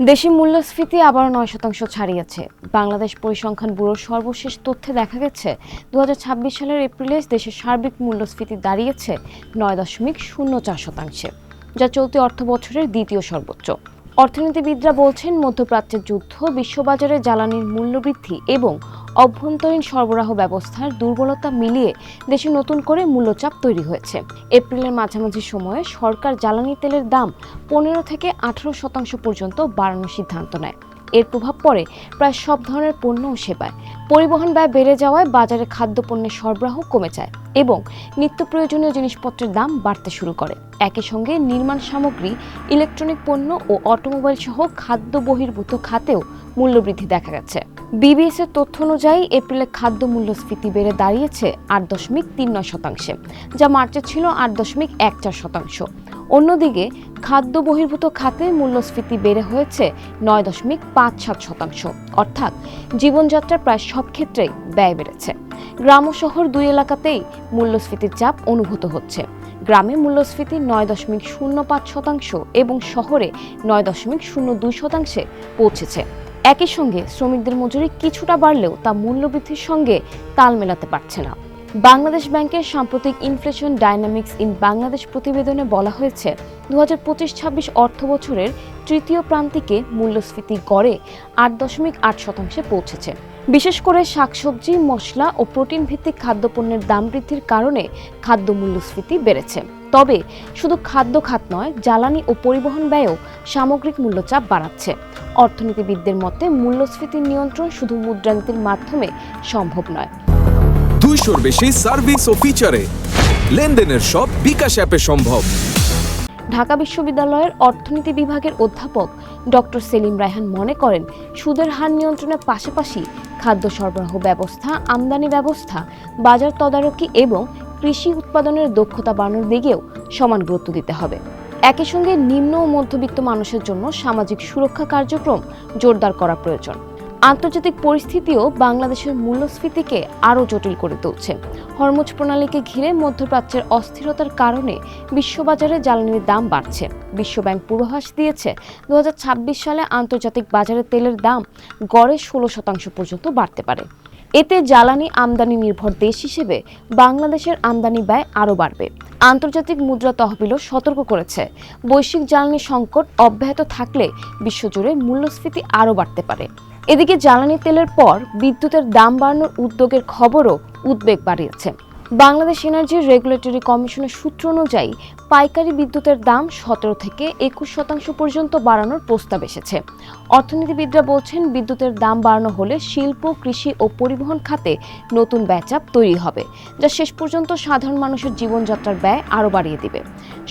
দেশি মূল্যস্ফীতি আবার ৯% ছাড়িয়েছে। বাংলাদেশ পরিসংখ্যান ব্যুরোর সর্বশেষ তথ্যে দেখা গেছে ২০২৬ সালের এপ্রিলে দেশের সার্বিক মূল্যস্ফীতি দাঁড়িয়েছে ৯.০৪%, যা চলতি অর্থবছরের দ্বিতীয় সর্বোচ্চ। অর্থনীতিবিদরা বলছেন, মধ্যপ্রাচ্যের যুদ্ধ, বিশ্ববাজারে জ্বালানির মূল্যবৃদ্ধি এবং অভ্যন্তরীণ সরবরাহ ব্যবস্থার দুর্বলতা মিলিয়ে দেশে নতুন করে মূল্যচাপ তৈরি হয়েছে। এপ্রিলের মাঝামাঝি সময়ে সরকার জ্বালানি তেলের দাম ১৫ থেকে ১৮% পর্যন্ত বাড়ানোর সিদ্ধান্ত নেয়। এর প্রভাব পড়ে প্রায় সব ধরনের পণ্য ও সেবায়। পরিবহন ব্যয় বেড়ে যাওয়ায় বাজারে খাদ্যপণ্যের সরবরাহ কমে যায় এবং নিত্য প্রয়োজনীয় জিনিসপত্রের দাম বাড়তে শুরু করে। একই সঙ্গে নির্মাণ সামগ্রী, ইলেকট্রনিক পণ্য ও অটোমোবাইল সহ খাদ্য বহির্ভূত খাতেও মূল্যবৃদ্ধি দেখা গেছে। বিবিএস এর তথ্য অনুযায়ী এপ্রিলে খাদ্য মূল্যস্ফীতি বেড়ে দাঁড়িয়েছে ৮.৩৯%, যা মার্চে ছিল ৮.১৪%। অন্যদিকে খাদ্য বহির্ভূত খাতে মূল্যস্ফীতি বেড়ে হয়েছে ৯.৫৭%, অর্থাৎ জীবনযাত্রার প্রায় সব ক্ষেত্রেই ব্যয় বেড়েছে। গ্রাম ও শহর দুই এলাকাতেই মূল্যস্ফীতির চাপ অনুভূত হচ্ছে। গ্রামে মূল্যস্ফীতি ৯.০৫% এবং শহরে ৯.০২% পৌঁছেছে। একই সঙ্গে শ্রমিকদের মজুরি কিছুটা বাড়লেও তা মূল্যবৃদ্ধির সঙ্গে তাল মেলাতে পারছে না। বাংলাদেশ ব্যাংকের সাম্প্রতিক ইনফ্লেশন ডায়নামিক্স ইন বাংলাদেশ প্রতিবেদনে বলা হয়েছে, ২০২৫-২৬ অর্থবছরের তৃতীয় প্রান্তিকে মূল্যস্ফীতি গড়ে ৮.৮% পৌঁছেছে। বিশেষ করে শাকসবজি, মশলা ও প্রোটিন ভিত্তিক খাদ্যপণ্যের দাম বৃদ্ধির কারণে খাদ্য মূল্যস্ফীতি বেড়েছে। তবে শুধু খাদ্য খাত নয়, জ্বালানি ও পরিবহন ব্যয়ও সামগ্রিক মূল্যচাপ বাড়াচ্ছে। অর্থনীতিবিদদের মতে, মূল্যস্ফীতির নিয়ন্ত্রণ শুধু মুদ্রানীতির মাধ্যমে সম্ভব নয়। ২০০-র বেশি সার্ভিস ও ফিচারে লেনদেনের সব বিকাশ অ্যাপে সম্ভব। ঢাকা বিশ্ববিদ্যালয়ের অর্থনীতি বিভাগের অধ্যাপক ডক্টর সেলিম রায়হান মনে করেন, সুদের হার নিয়ন্ত্রণের পাশাপাশি খাদ্য সরবরাহ ব্যবস্থা, আমদানি ব্যবস্থা, বাজার তদারকি এবং কৃষি উৎপাদনের দক্ষতা বাড়ানোর দিকেও সমান গুরুত্ব দিতে হবে। একই সঙ্গে নিম্ন ও মধ্যবিত্ত মানুষের জন্য সামাজিক সুরক্ষা কার্যক্রম জোরদার করা প্রয়োজন। আন্তর্জাতিক পরিস্থিতিও বাংলাদেশের মূল্যস্ফীতিকে আরও জটিল করে তুলছে। হরমুজ প্রণালীকে ঘিরে মধ্যপ্রাচ্যের অস্থিরতার কারণে বিশ্ববাজারে জ্বালানির দাম বাড়ছে। বিশ্বব্যাংক পূর্বাভাস দিয়েছে, ২০২৬ সালে আন্তর্জাতিক বাজারে তেলের দাম গড়ে ১৬% পর্যন্ত বাড়তে পারে। এতে জ্বালানি আমদানি নির্ভর দেশ হিসেবে বাংলাদেশের আমদানি ব্যয় আরও বাড়বে। আন্তর্জাতিক মুদ্রা তহবিলও সতর্ক করেছে, বৈশ্বিক জ্বালানি সংকট অব্যাহত থাকলে বিশ্বজুড়ে মূল্যস্ফীতি আরও বাড়তে পারে। এদিকে জ্বালানি তেলের পর বিদ্যুতের দাম বাড়ানোর উদ্যোগের খবরও উদ্বেগ বাড়িয়েছে। বাংলাদেশ এনার্জি রেগুলেটরি কমিশনের সূত্র অনুযায়ী পাইকারি বিদ্যুতের দাম ১৭ থেকে ২১% পর্যন্ত বাড়ানোর প্রস্তাব এসেছে। অর্থনীতিবিদরা বলছেন, বিদ্যুতের দাম বাড়ানো হলে শিল্প, কৃষি ও পরিবহন খাতে নতুন ব্যয়চাপ তৈরি হবে, যা শেষ পর্যন্ত সাধারণ মানুষের জীবনযাত্রার ব্যয় আরও বাড়িয়ে দিবে।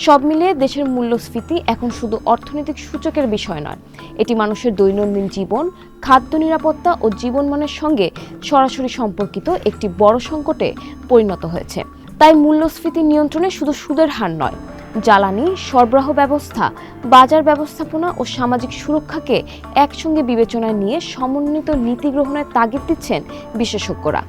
সব মিলিয়ে দেশের মূল্যস্ফীতি এখন শুধু অর্থনৈতিক সূচকের বিষয় নয়, এটি মানুষের দৈনন্দিন জীবন, খাদ্য নিরাপত্তা ও জীবনমানের সঙ্গে সরাসরি সম্পর্কিত একটি বড় সংকটে পরিণত হয়েছে। তাই মূল্যস্ফীতি নিয়ন্ত্রণে শুধু সুদের হার নয়, জ্বালানি সরবরাহ ব্যবস্থা, বাজার ব্যবস্থাপনা ও সামাজিক সুরক্ষাকে একসঙ্গে বিবেচনায় নিয়ে সমন্বিত নীতি গ্রহণের তাগিদ দিচ্ছেন বিশেষজ্ঞরা।